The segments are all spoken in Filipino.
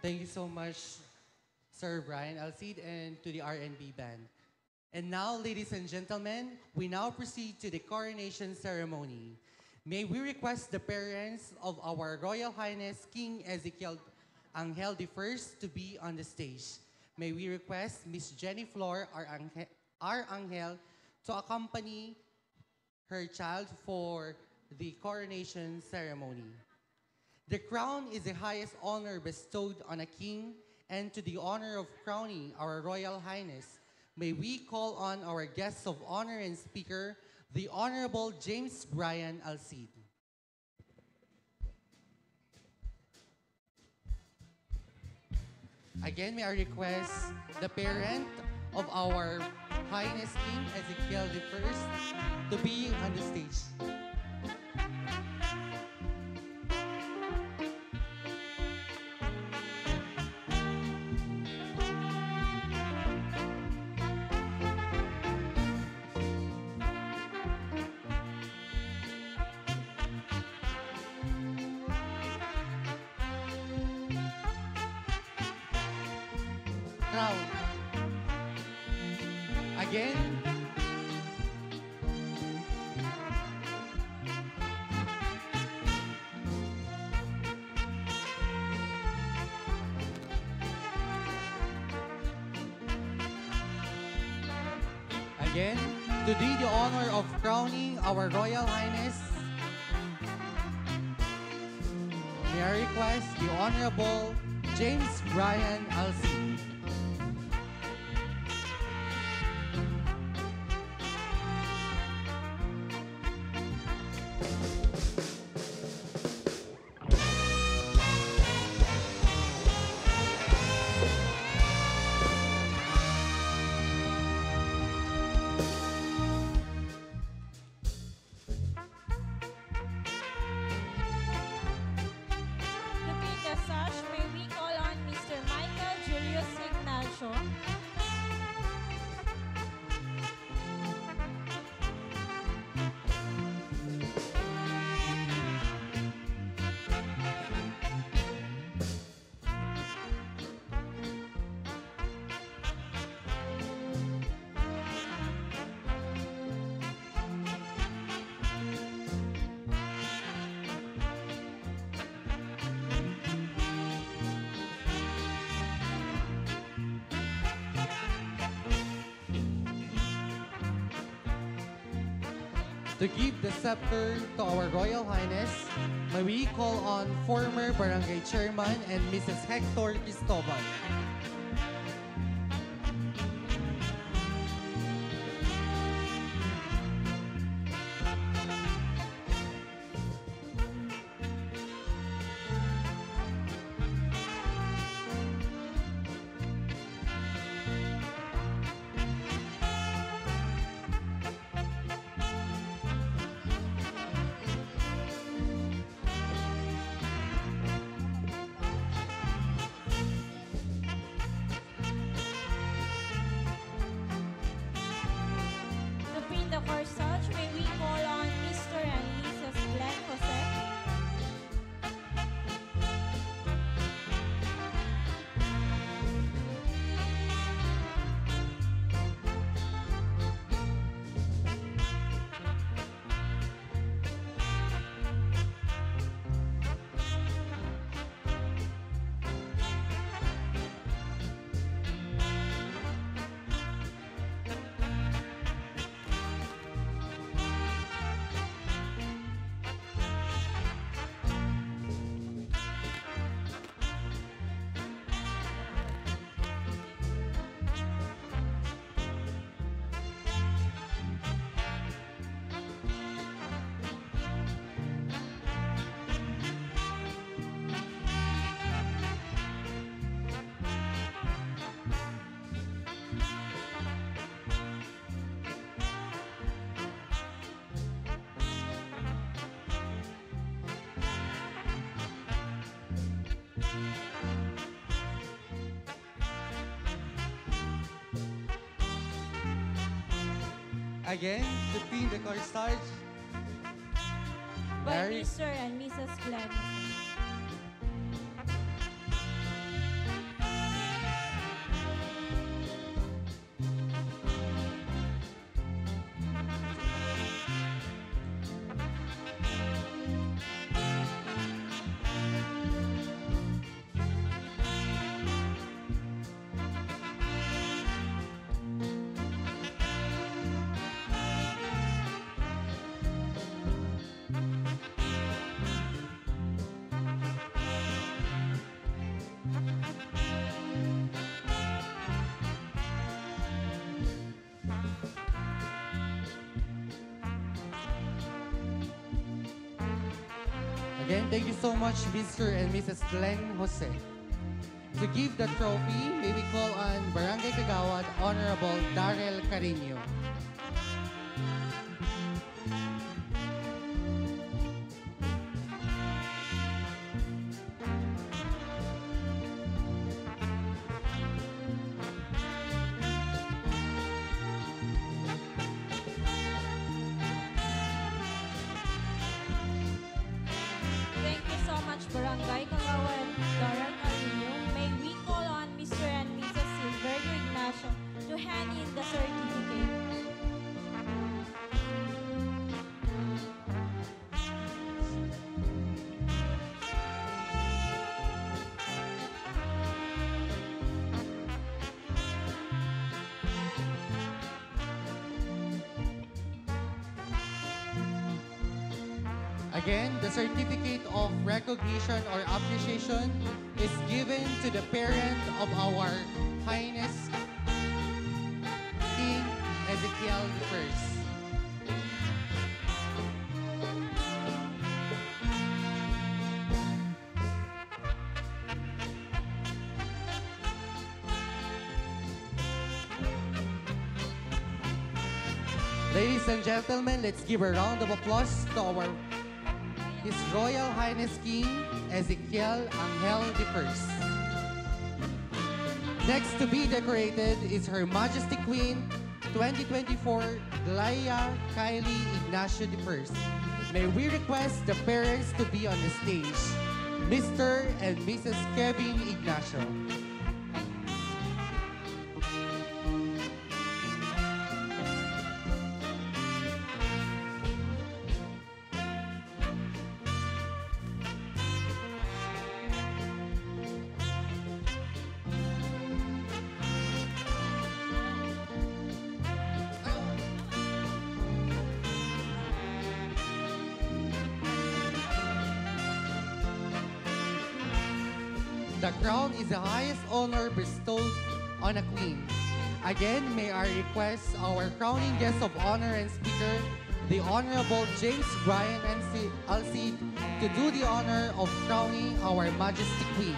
Thank you so much, Sir Brian Alcid, and to the RNB band. And now, ladies and gentlemen, we now proceed to the coronation ceremony. May we request the parents of our Royal Highness King Ezekiel Angel I to be on the stage. May we request Miss Jenny Flor, our Angel, to accompany her child for the coronation ceremony. The crown is the highest honor bestowed on a king, and to the honor of crowning our Royal Highness, may we call on our guests of honor and speaker, the Honorable James Brian Alcid. Again, may I request the parent of our Highness King Ezekiel I to be on the stage. Crown. Again. Again, to do the honor of crowning our Royal Highness, may I request the Honorable James Brian Alcid. To give the scepter to our Royal Highness, may we call on former Barangay Chairman and Mrs. Hector Cristobal. Again, to pin the cornstarch by Mr. and Mrs. Glenn. Again, thank you so much, Mr. and Mrs. Glenn Jose. To give the trophy, may we call on Barangay Kagawad Honorable Darrell Carino. Thank you so much, Barangay Kagawan, Darrell Carino. May we call on Mr. and Mrs. Silverio Ignacio to hand in the certificate. Again, the certificate of recognition or appreciation is given to the parent of our Highness King Ezekiel I. Ladies and gentlemen, let's give a round of applause to our His Royal Highness King Ezekiel Angel I. Next to be decorated is Her Majesty Queen 2024 Glaya Kylie Ignacio I. May we request the parents to be on the stage, Mr. and Mrs. Kevin Ignacio. The crown is the highest honor bestowed on a queen. Again, may I request our crowning guest of honor and speaker, the Honorable James Brian Alcid, to do the honor of crowning our Majesty Queen.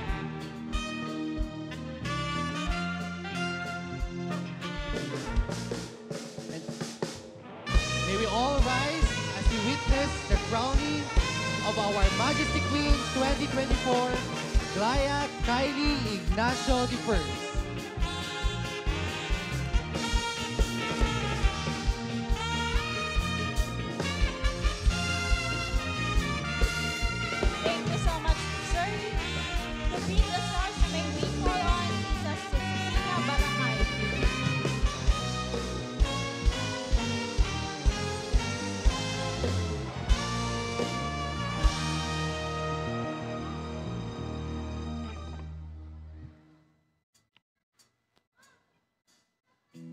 And may we all rise as we witness the crowning of our Majesty Queen 2024, Glaya Kylie Ignacio I. Thank you so much, sir. To bring the stars, may we call on Mrs. Cecilia Barangay.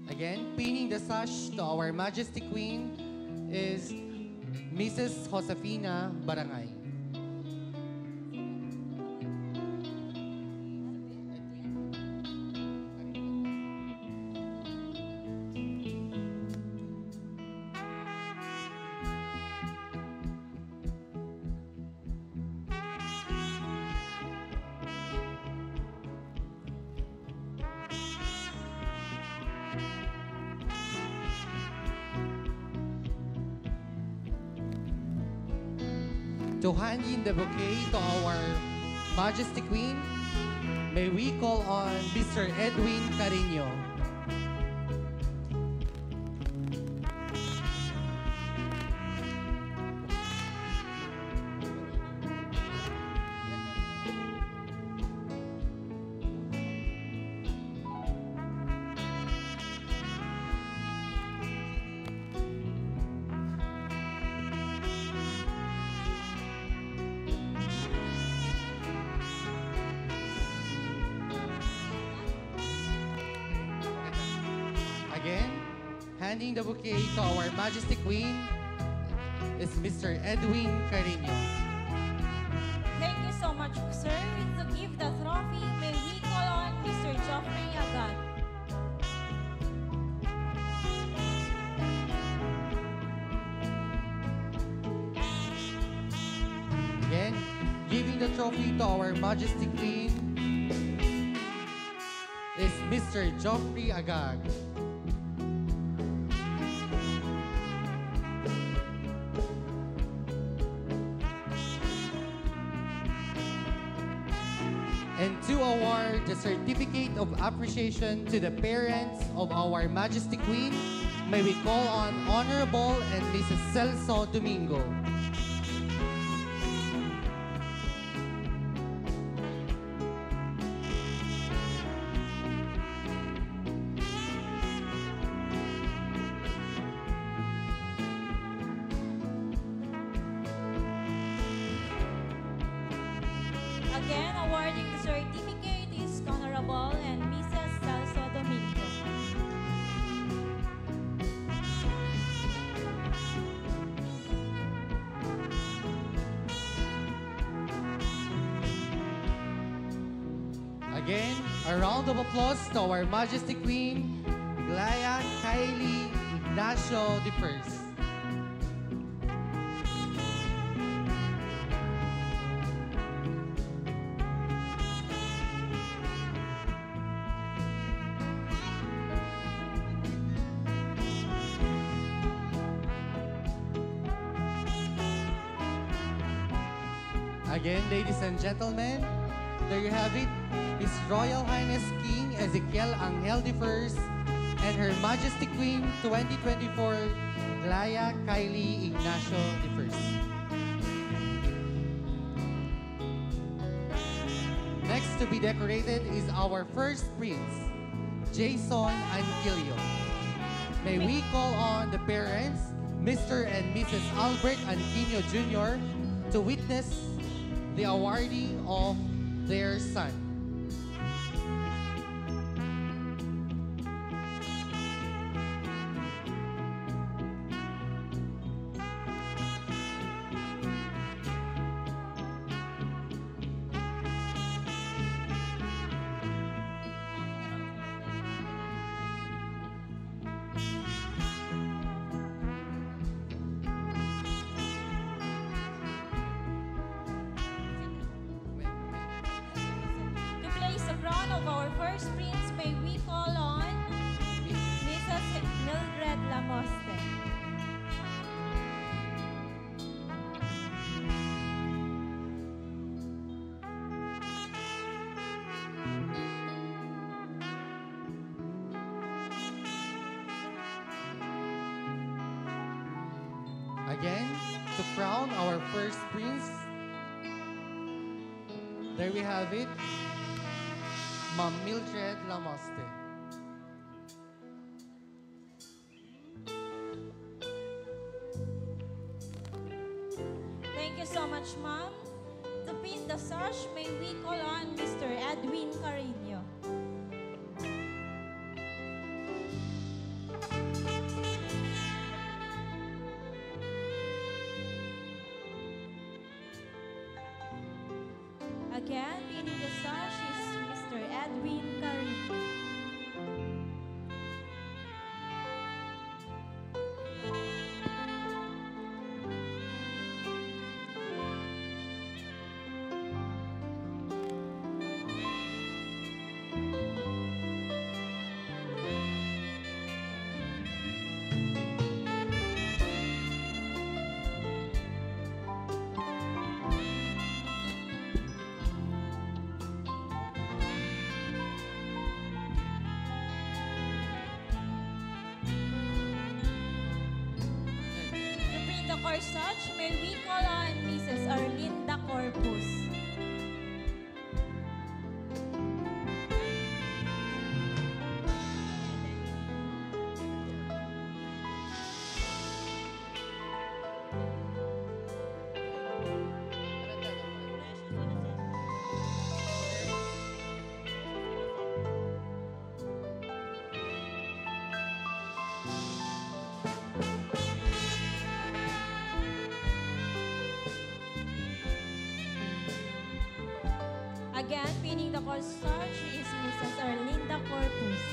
Again, pinning the sash to our Majesty Queen is Mrs. Josefina Barangay. To hand in the bouquet to our Majesty Queen, may we call on Mr. Edwin Carino. Again, handing the bouquet to our Majesty Queen is Mr. Edwin Carino. Thank you so much, sir. To give the trophy, may we call on Mr. Geoffrey Agad. Again, the trophy to our Majesty Queen is Mr. Geoffrey Agag. And to award the Certificate of Appreciation to the parents of our Majesty Queen, may we call on Honorable and Mrs. Celso Domingo. Again, awarding the certificate is Honorable and Mrs. Celso Domingo. Again, a round of applause to our Majesty Queen, Glaya Kylie Ignacio I. Again, ladies and gentlemen, there you have it, His Royal Highness King Ezekiel Angel I and Her Majesty Queen 2024 Glaya Kylie Ignacio I. Next to be decorated is our first prince, Jason Anquilio. May we call on the parents, Mr. and Mrs. Albert Anquilio Jr., to witness the awarding of their son. To place the crown of our first prince, may we call on Mrs. Mildred Lamoste. Again, to crown our first prince, there we have it, Ma'am Mildred Lamoste. Thank you so much, ma'am. To pin the sash, may we call on Mr. Edwin Carino. Again, pinning the sash is Mr. Edwin Carino. To pin the corsage, may we call on Mrs. Arlinda Corpus. Again, pinning the corsage is Mrs. Arlinda Corpus.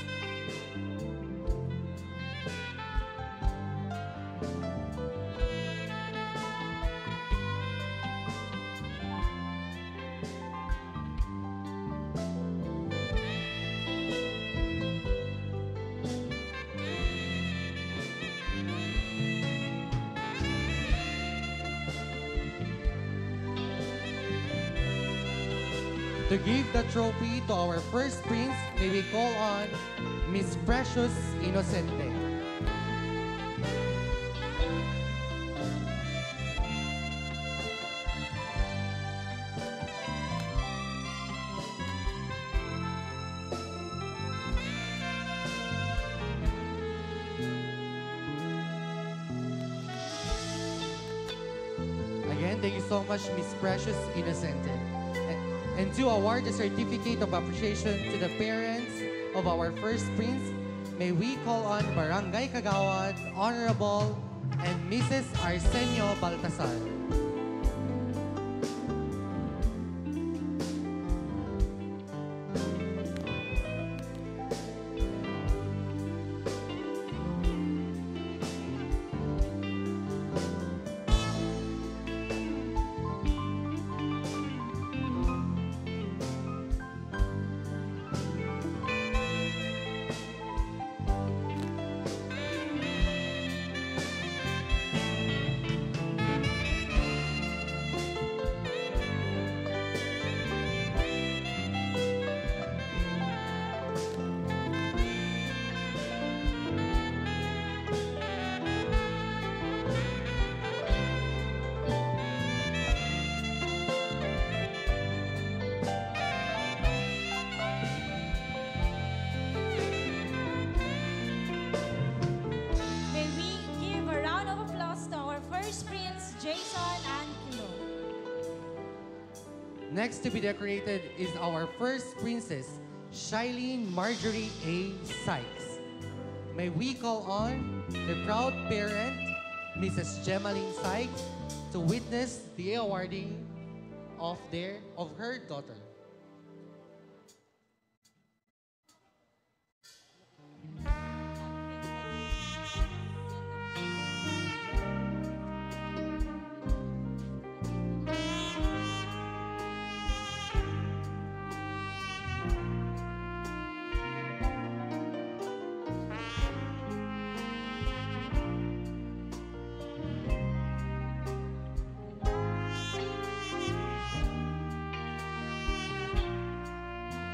To give the trophy to our first prince, may we call on Miss Precious Inocente. Again, thank you so much, Miss Precious Inocente. And to award the certificate of appreciation to the parents of our first prince, may we call on Barangay Kagawad, Honorable, and Mrs. Arsenio Baltasar. May we give a round of applause to our first prince, Jason Anquilo. Next to be decorated is our first princess, Shailene Marjorie A. Sykes. May we call on the proud parent, Mrs. Gemaline Sykes, to witness the awarding of her daughter.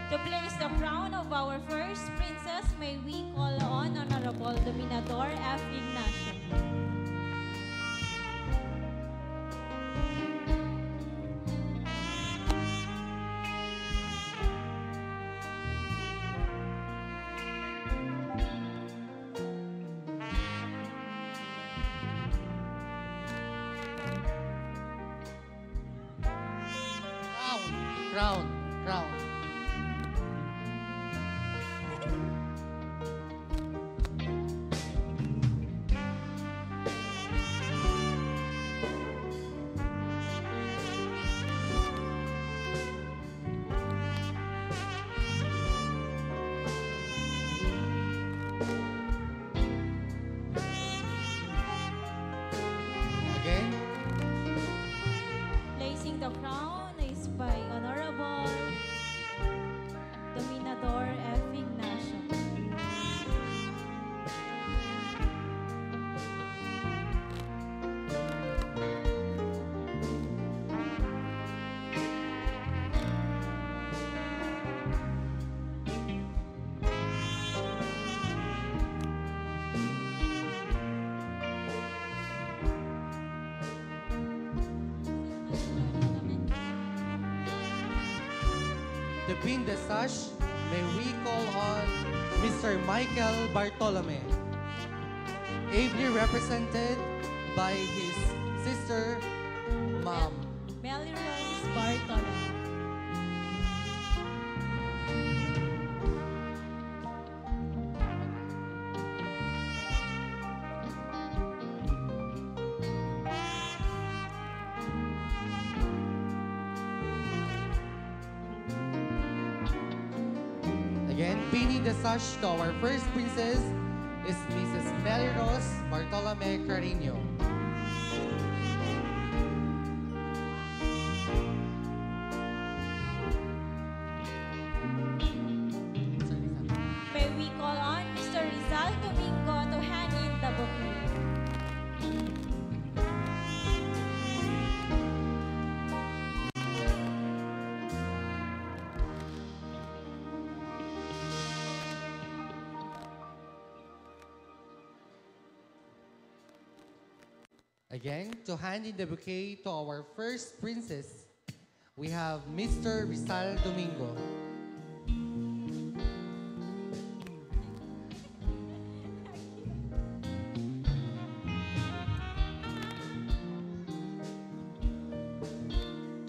To place the crown of our first princess, may we call on Honorable Dominador F. Ignacio. Crown. Again. Placing the crown is by Honorable Dominador F. Ignacio. To pin the sash, may we call on Mr. Michael Bartolome, ably represented by his sister, Ma'am. Melrose Bartolome. Again, pinning the sash to our first princess is Mrs. Melrose Bartolome Carino. May we call on Mr. Rizal Domingo to hand in the bouquet. Again, to hand in the bouquet to our first princess, we have Mr. Rizal Domingo.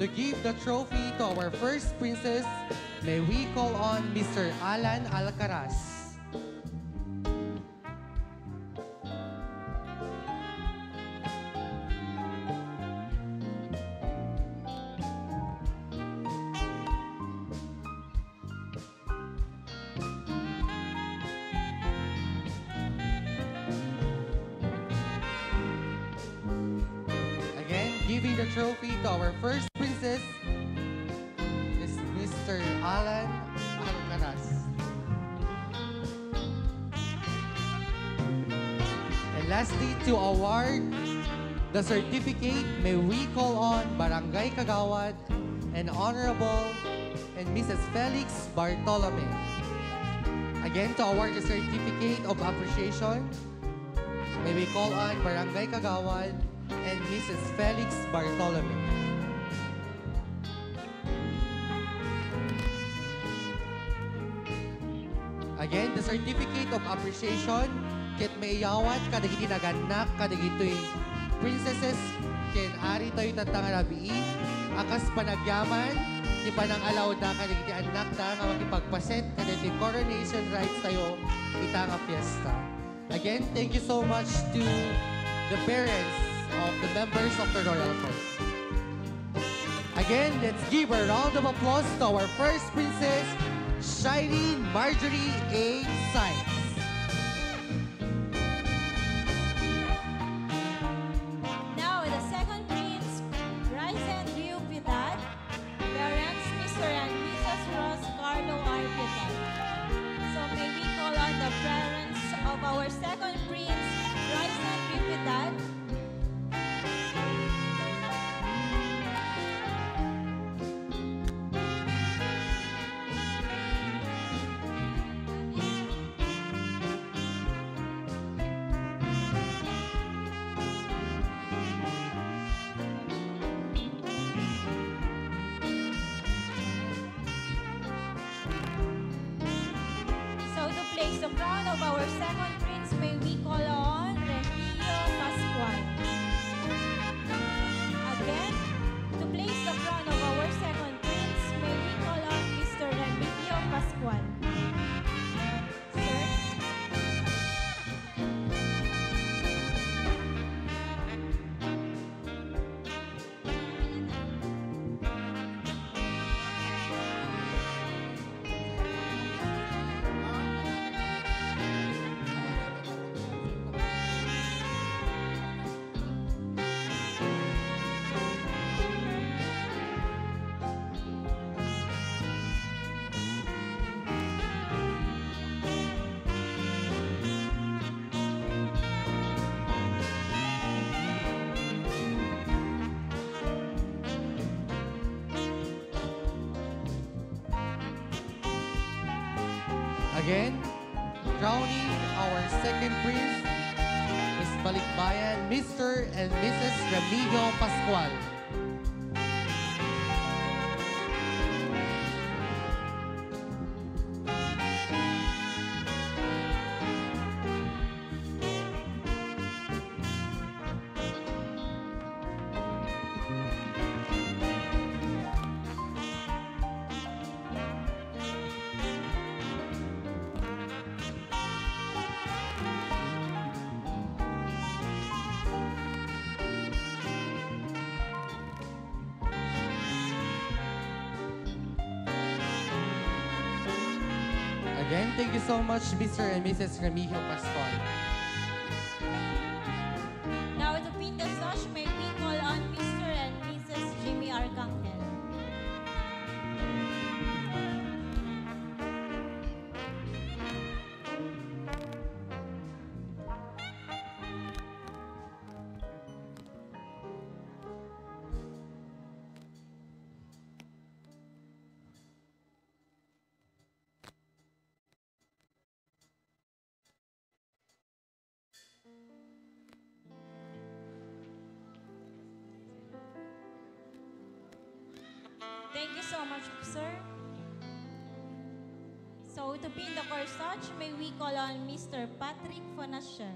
To give the trophy to our first princess, may we call on Mr. Alan Alcaraz. Again, giving the trophy to our first princess is Mr. Alan Alcaraz. And lastly, to award the certificate, may we call on Barangay Kagawad and Honorable and Mrs. Felix Bartolome. Again, to award the certificate of appreciation, may we call on Barangay Kagawad and Mrs. Felix Bartolome. Again, the certificate of appreciation, ket maiyawat kadagiti naganak kadagitoy princesses ken ari tayo tatanga nabii akas panagyaman di panang alaw da kadagiti anak da nga magipagpaset kadagiti coronation rites tayo ita nga fiesta. Again, thank you so much to the parents of the members of the Royal Court. Again, let's give a round of applause to our first princess, Shireen Marjorie A. Sykes. Now, the second prince, Ryzen Rio Piedad, parents Mr. and Mrs. Ross Carlo R. Piedad. So may we call on the parents of our second prince, Ryzen Rio Piedad. So to place the crown of our second prince, may we call on Remigio Pascual. Again, to place the crown of our second prince, may we call on Mr. Remigio Pascual. Sir? Again, crowning our second prince is Balikbayan, Mr. and Mrs. Remigio Pascual. Again, thank you so much, Mr. and Mrs. Remigio Pascual. Now to pin the sash, may we call on Mr. and Mrs. Jimmy Arcangel. so much, sir. So to pin the corsage, may we call on Mr. Patrick Fonasher.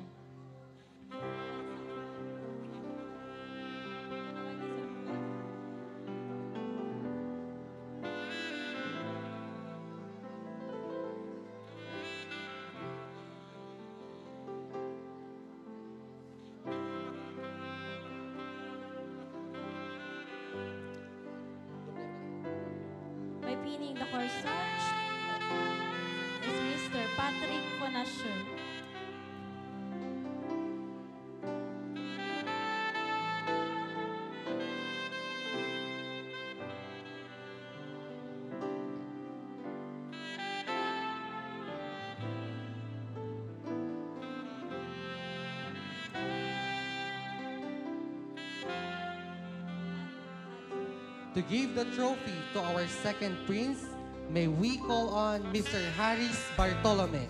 By pinning the corsage is Mr. Patrick Fonasher. To give the trophy to our second prince, may we call on Mr. Haris Bartolome.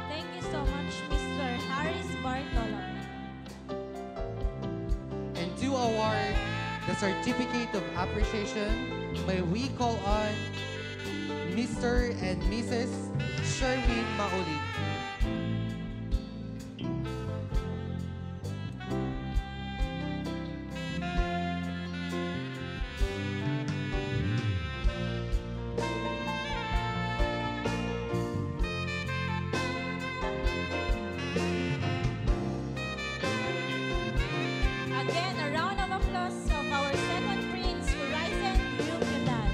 Thank you so much, Mr. Harris Bartolome. And to award the certificate of appreciation, may we call on Mr. and Mrs. Sherwin Maulid. Again, a round of applause of our second prince, Horizon Yucatan.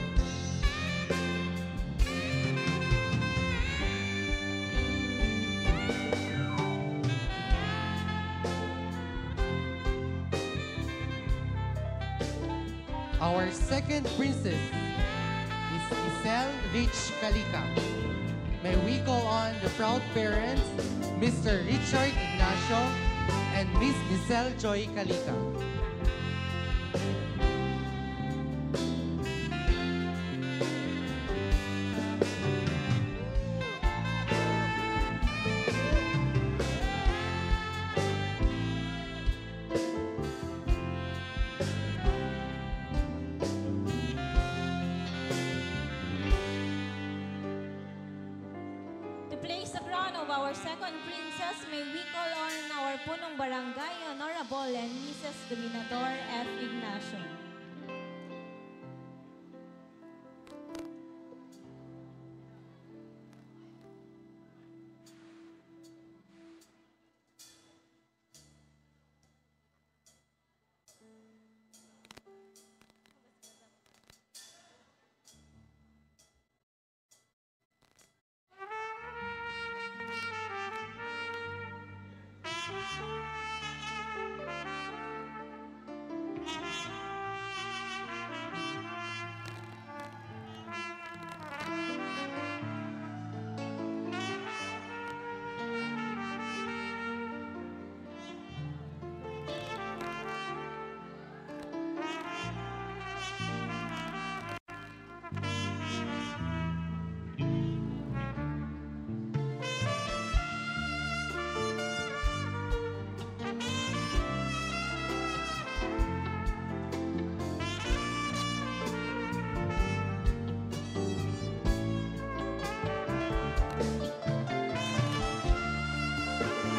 Our second princess is Isel Rich Kalika. May we call on the proud parents, Mr. Richard Ignacio and Miss Giselle Joy Kalika. To place the crown of our second princess, may we call on our punong barangay, Honorable and Mrs. Dominador F. Ignacio.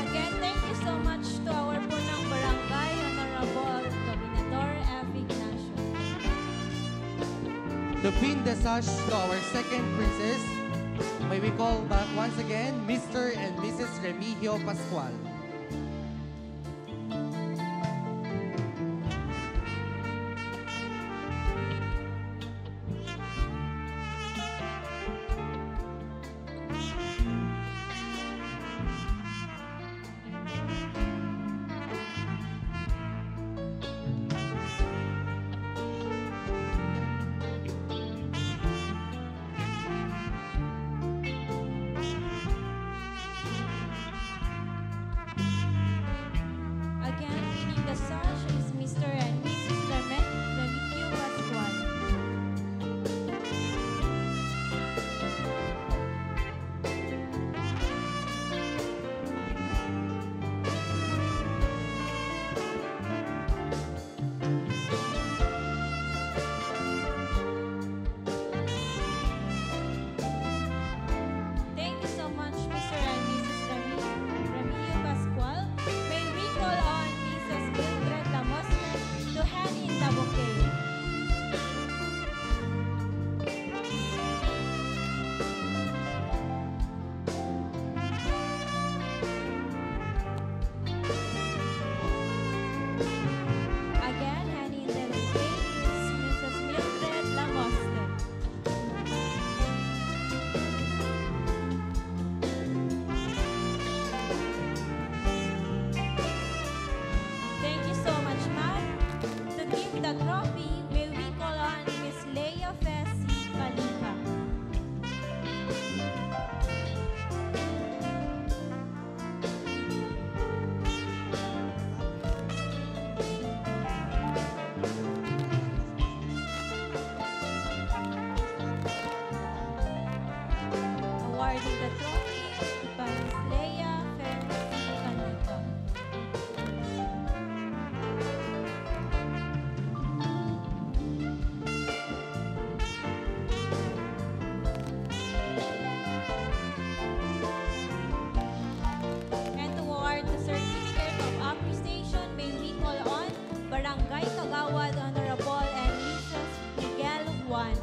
Again, thank you so much to our punong barangay, Honorable Dominador F. Ignacio. To pin the sash to our second princess, may we call back once again Mr. and Mrs. Remigio Pascual. awarding the trophy by Ms. Leia Ferris Kanika. And to award the certificate of appreciation, may we call on Barangay Kagawad Honorable and Mrs. Miguel Juan.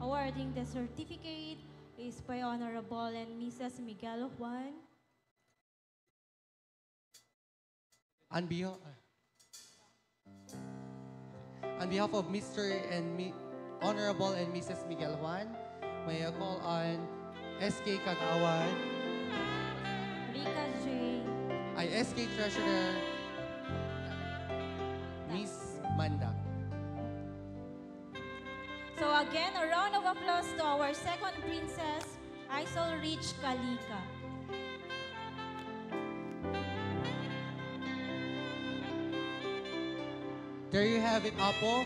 Awarding the certificate is by Honorable and Mrs. Miguel Juan. On behalf, on behalf of Mr. and Honorable and Mrs. Miguel Juan, may I call on SK Kagawad, Rika J. SK Treasurer, Miss Manda. So again, a round of applause to our second princess, Isol Rich Kalika. There you have it, Apo.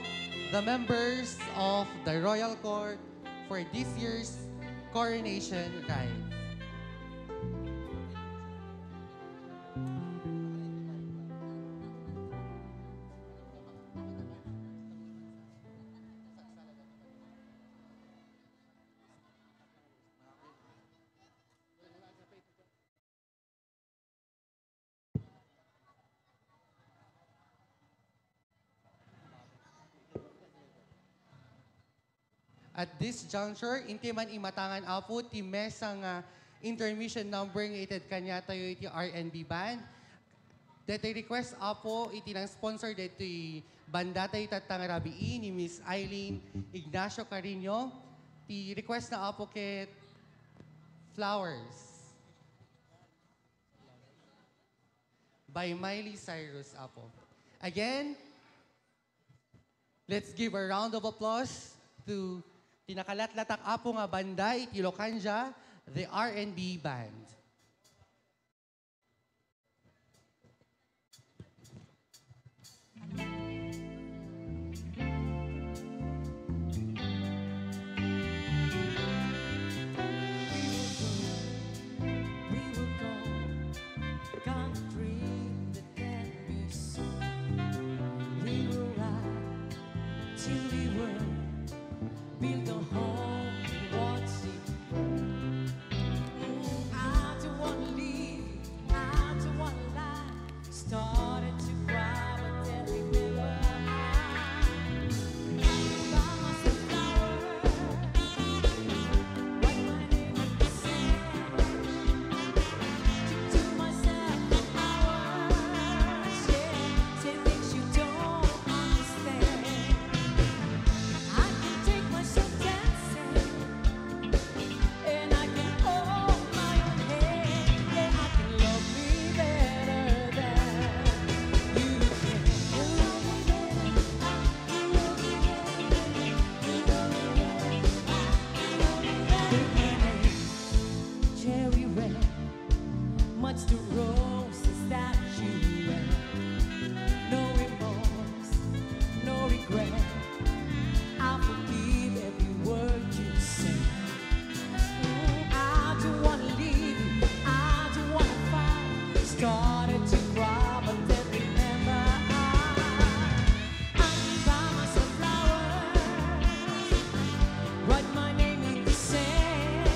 The members of the Royal Court for this year's coronation rite. At this juncture, inti man imatangan apo ti mesa nga intermission number nga ited kanya tayo iti R&B band. Dito request apo iti ng sponsor dito banda tayo tatang rabii ni Miss Eileen Ignacio Carino. Ti request na apo ket Flowers by Miley Cyrus apo. Again, let's give a round of applause to tinakalatlatak apo nga banda iti Lokanja, the R&B band. Build a home we want to see. I don't want to leave. I don't want to lie. Started to cry, but then remember I buy myself flowers. Write my name in the sand. To myself for hours. Yeah, say things you don't understand. I can take myself dancing, and I can hold my own head. Yeah, I can love me better than you can. Cherry red, much the roses that you wear. No remorse, no regret. I forgive every word you say. I don't want to leave you. I don't want to fight. Started to cry, but then remember I buy myself flowers. Write my name in the sand.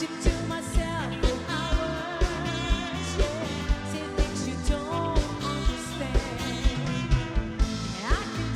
To myself for hours. Yeah, say things you don't understand. I can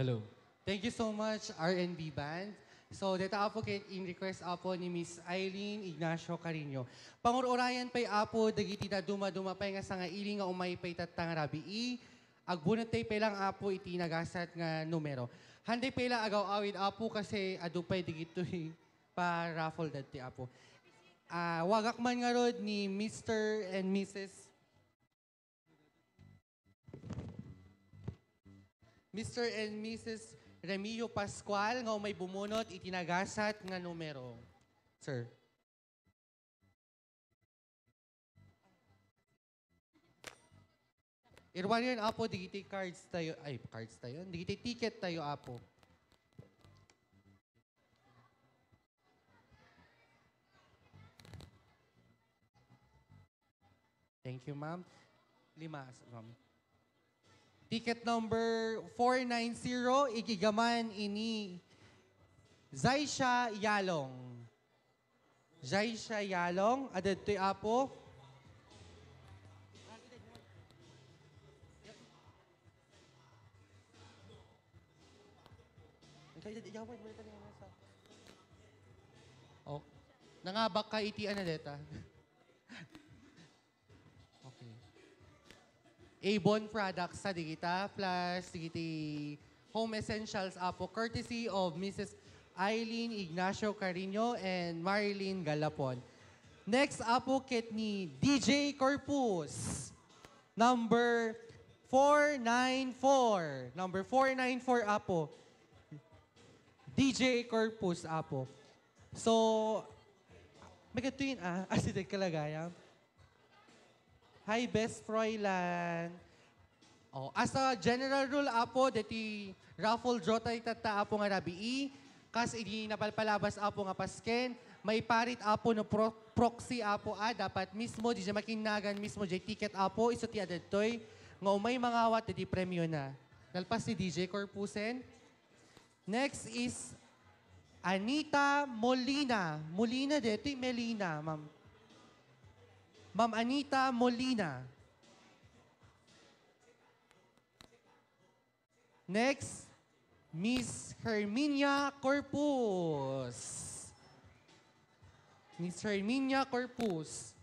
Hello. Thank you so much, RNB Band. So, dito apo kay in request apo ni Miss Eileen Ignacio Carino. Pangururayan pay apo, dagiti na duma-duma pay nga sa nga ili nga umay pay tatang rabi agbunot tay pay lang apo iti nagasat nga numero. Handay pay lang agaw awid apo kasi adu pay digito pa raffle dati apo. Wagak man nga rod ni Mr. and Mrs. Remilio Pascual nga may bumunot itinagasat nga numero. Sir. Irwan yun apo, digiti cards tayo. Ay, cards tayo. Digiti ticket tayo apo. Thank you, ma'am. Lima, ma'am. Ticket number 490, igigaman ini Zaisha Yalong. Zaisha Yalong, adad to'y apo. Oh, nangabak ka iti ana deta. Okay. Avon products sa digita plus digiti home essentials apo courtesy of Mrs. Eileen Ignacio Carino and Marilyn Galapon. Next apo kit ni DJ Corpus. Number 494. Number 494 apo. DJ Corpus apo. So, may katuin asideg kalagayang. Hi, Best Froilan. Oh, as a general rule apo, dati raffle draw tayo tata apo nga rabi kas idi napalpalabas apo nga pasken, may parit apo no proxy apo dapat mismo di siya makinagan mismo jay ticket apo, iso ti adetoy, nga umay mga wat di premyo na. Nalpas si DJ Corpusen. Next is Anita Molina. Molina dito, Melina, ma'am. Ma'am Anita Molina. Next, Miss Herminia Corpus. Miss Herminia Corpus.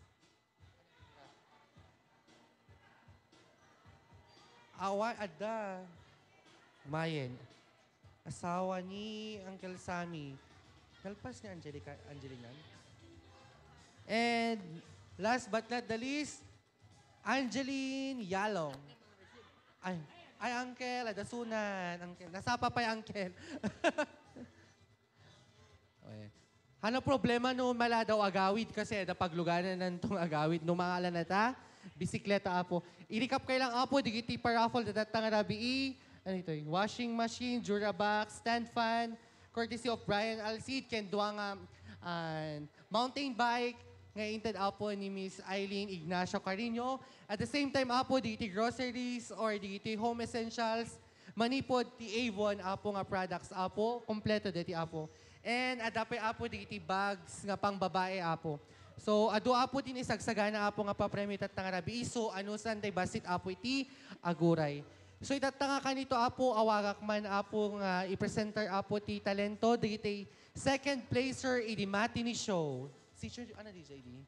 Awa, ada. Mayen. Asawa ni Uncle Sammy. Kalpas ni Angelinan. And last but not the least, Angeline Yalong. Ay Uncle, adasunan. Uncle. Nasapa pa yung Uncle. Okay. Ano problema no mala daw agawid kasi napagluganan ng tong agawid no mga alanata, bisikleta apo. I-recap kayo lang apo, digiti pa raffle datatang rabi ano ito yung washing machine, Durabox, stand fan, courtesy of Brian Alcid, ken duang mountain bike, nga inted apo ni Miss Eileen Ignacio Carino. At the same time apo, digiti groceries or digiti home essentials, manipod ti Avon apo nga products apo, kompleto diti apo. And adapay apo digiti bags nga pang babae apo. So adu apo din isagsagana apo nga papremyo tat nga rabi. So ano san day basit apo iti aguray. So itatanga ka nito apo, awagak man apo nga i-presenter apo ti talento, digiti second placer idi matinee show. Si ano DJ di?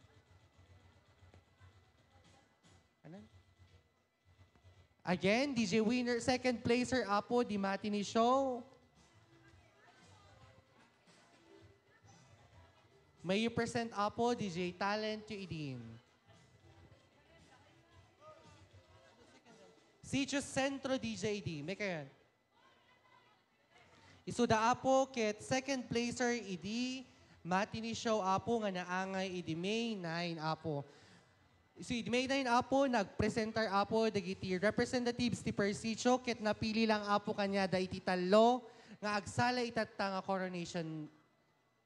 Ano? Again, DJ winner, second placer apo di matinee show. May you present apo DJ talent to idin. Sitio Centro DJD. May kayan. Isuda apo ket second placer idi matinee show apo nga naangay idi May 9 apo. So idi May 9 apo nagpresenter apo dagiti representatives ti Persitio ket napili lang apo kanya da iti tallo nga agsala itatta nga coronation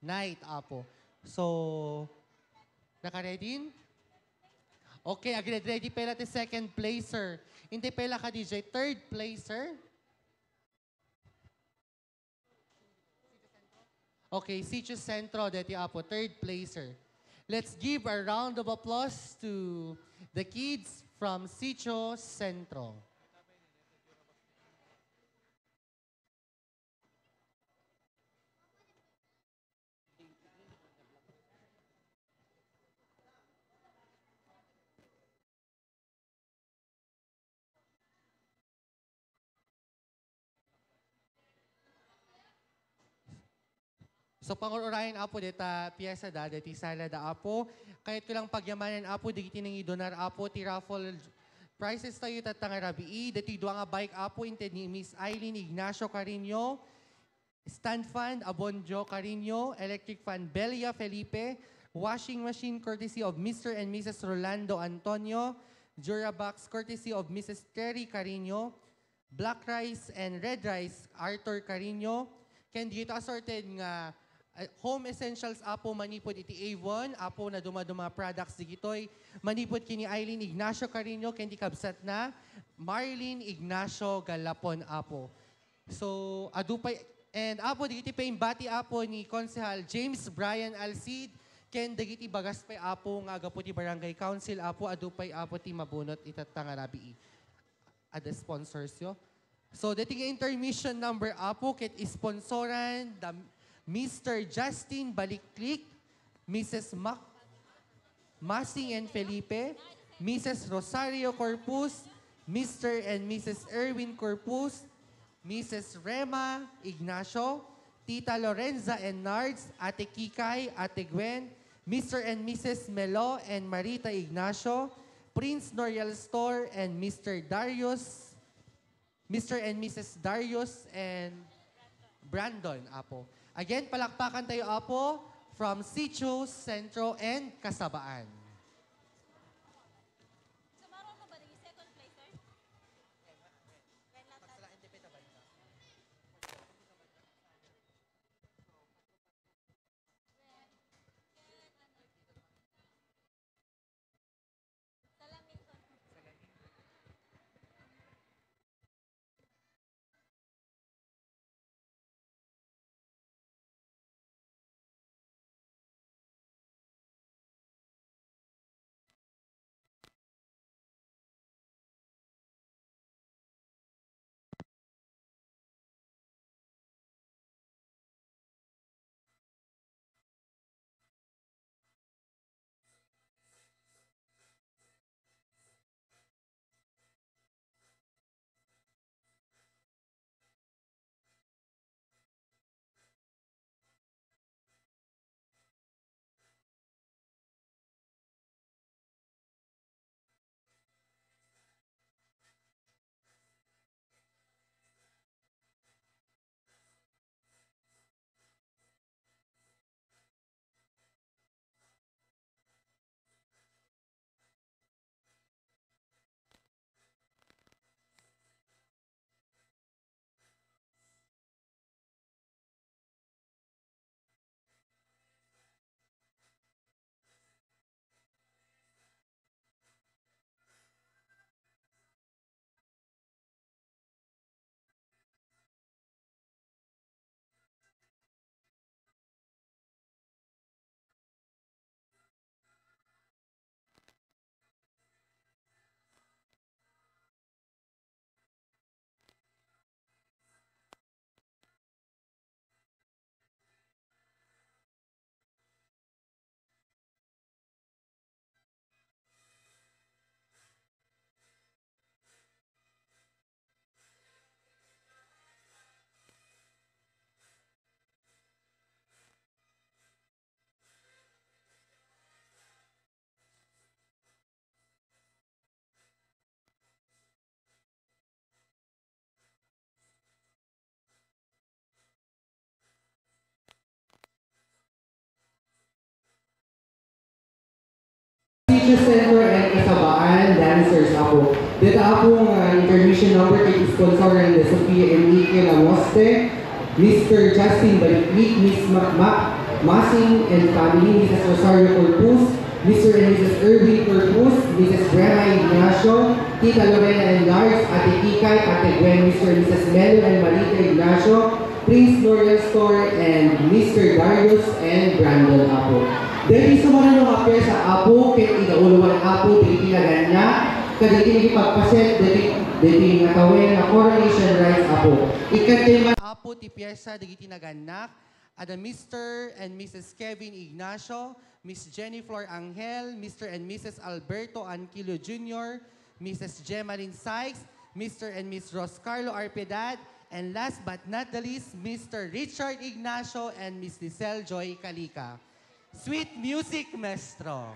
night apo. So naka-ready? Okay, agad-ready pala ti second placer. Hindi pala ka DJ, third placer. Okay, Sitio Centro, deti apo, third placer. Let's give a round of applause to the kids from Sitio Centro. So pangurahin apo deta piyesa da deti sala da apo. Kahit ko lang pagyamanan apo digiti nang idonar apo ti raffle prices tayo tatanga rabii. Deti dua nga bike apo inte ni Miss Eileen Ignacio Carino. Stand fan Abonjo Carino. Electric fan Belia Felipe. Washing machine courtesy of Mr. and Mrs. Rolando Antonio. Durabox courtesy of Mrs. Terry Carino. Black rice and red rice Arthur Carino. Ken dito assorted nga home essentials apo manipod iti Avon, apo na dumaduma products digitoy. Manipod kini Eileen Ignacio Carino, kendi kabsat na Marlene Ignacio Galapon apo. So, adupay, and apo digiti pa yung bati apo ni Konsehal James Brian Alcid, ken digiti bagas pay apo nga agapo ti Barangay Council apo, adupay apo ti mabunot itatangarabi. Ada sponsors yo. So, dating intermission number apo, ket isponsoran the Mr. Justin Baliklik, Mrs. Masing and Felipe, Mrs. Rosario Corpus, Mr. and Mrs. Erwin Corpus, Mrs. Rema Ignacio, Tita Lorenza and Nards, Ate Kikay, Ate Gwen, Mr. and Mrs. Melo and Marita Ignacio, Prince Noriel Store and Mr. and Mrs. Darius and Brandon apo. Again, palakpakan tayo apo from Sitio, Centro, and Kasabaan. Sumaro mo ba naging second placer? Salamin ko. Teacher Center and Kasabaan dancers ako. Dito ako intermission number kay sponsoran ni Sofia Enrique Lamoste, Mr. Justin Baliklik, Miss Masing and family, Mrs. Rosario Corpus, Mr. and Mrs. Erwin Corpus, Mrs. Rema Ignacio, Tita Lorena and Lars, Ate Kikay, Ate Gwen, Mr. and Mrs. Melo and Marita Ignacio, Prince Noriel Store, and Mr. Darius and Brandon Apo. Dahil sa mga nung appear sa Apo, kaya inauluan Apo, dahil tinagan na, kaditi pagpaset, dahil natawin na coronation rites Apo. Ikatay man Apo, ti piyesa, dahil tinaganak, ada Mr. and Mrs. Kevin Ignacio, Miss Jennifer Angel, Mr. and Mrs. Alberto Anquilo Jr., Mrs. Gemaline Sykes, Mr. and Miss Roscarlo Arpedad, And last but not the least, Mr. Richard Ignacio and Miss Lisel Joy Calica. Sweet music, maestro.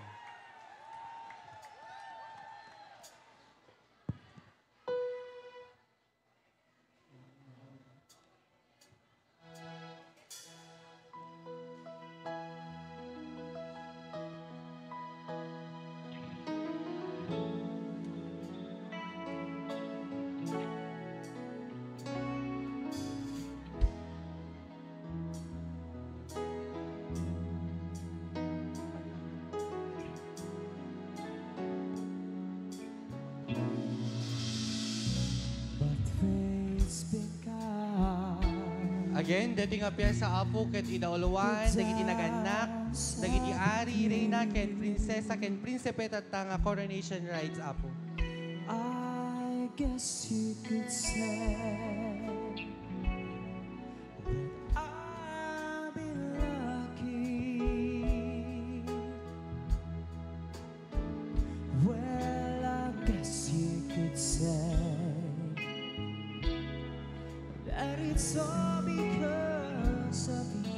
But fate's been kind. Again, dating nga piyesa apo ket inauluan, dagiti naganak, dagiti ari, reyna, ken prinsesa, ken prinsipe tatanga coronation rites apo. I guess you could say that I've been lucky. Well, I guess you could say that it's all because of you.